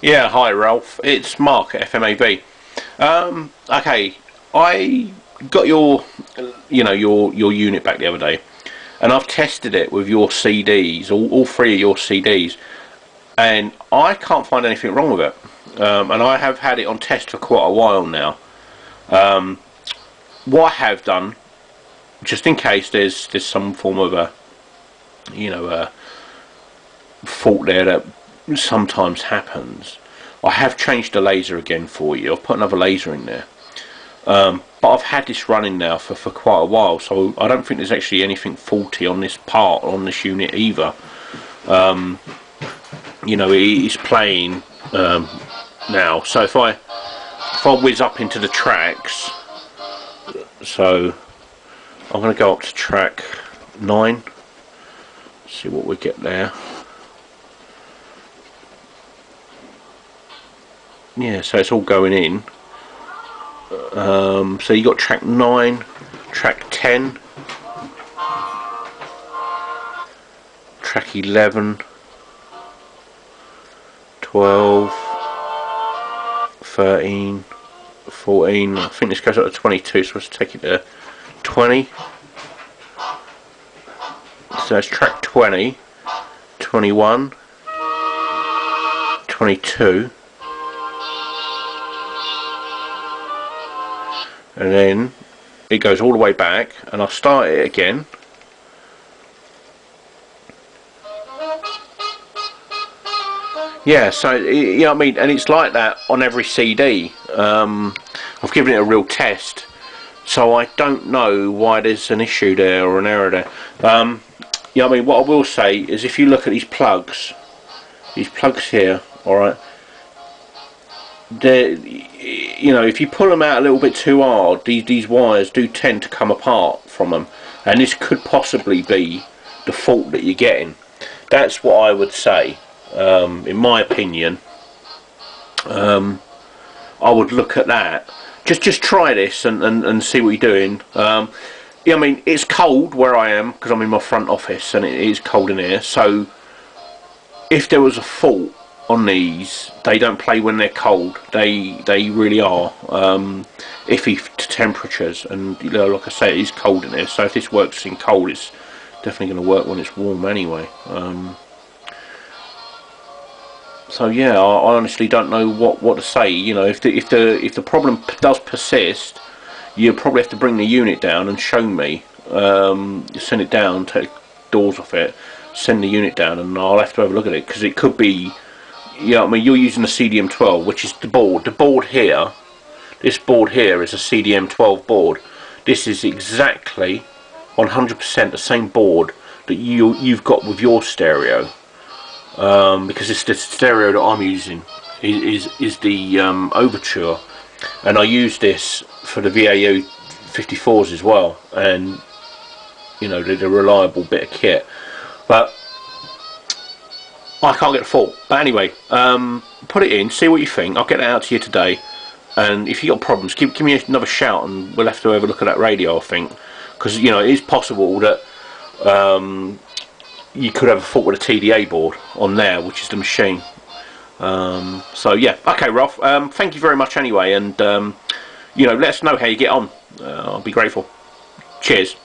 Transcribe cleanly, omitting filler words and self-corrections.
Yeah, hi Ralph. It's Mark at FMAV. Okay, I got your unit back the other day, and I've tested it with your CDs, all three of your CDs, and I can't find anything wrong with it. And I have had it on test for quite a while now. What I have done, just in case there's some form of a fault there that sometimes happens, I have changed the laser again for you. I've put another laser in there, but I've had this running now for quite a while, so I don't think there's actually anything faulty on this part, on this unit either. It's playing now, so if I whiz up into the tracks, so I'm going to go up to track 9, see what we get there. Yeah, so it's all going in. So you got track 9, track 10, track 11, 12, 13, 14. I think this goes up to 22, so let's take it to 20. So it's track 20, 21, 22. And then it goes all the way back, and I'll start it again. Yeah, so you know what I mean, and it's like that on every CD. I've given it a real test, so I don't know why there's an issue there or an error there. You know what I mean, what I will say is if you look at these plugs here, alright, if you pull them out a little bit too hard, these wires do tend to come apart from them, and this could possibly be the fault that you're getting. That's what I would say. In my opinion, I would look at that. Just try this and see what you're doing. I mean, it's cold where I am because I'm in my front office and it is cold in here, so if there was a fault on these, they don't play when they're cold. They really are iffy to temperatures, and like I say, it is cold in there, so if this works in cold, it's definitely going to work when it's warm anyway. So yeah, I honestly don't know what to say. If the problem does persist, you probably have to bring the unit down and show me. Send it down, take doors off it, send the unit down, and I'll have to have a look at it, because it could be. I mean, you're using the CDM12, which is the board. The board here, this board here is a CDM12 board. This is exactly 100% the same board that you've got with your stereo. Because it's the stereo that I'm using is the Overture, and I use this for the VAU 54s as well, and they're a reliable bit of kit, but I can't get a fault. But anyway, put it in, see what you think. I'll get it out to you today, and if you got problems, give me another shout, and we'll have to have a look at that radio, I think, because it is possible that you could have a fault with a TDA board on there, which is the machine. So yeah, okay, Ralph. Thank you very much anyway, and let us know how you get on. I'll be grateful. Cheers.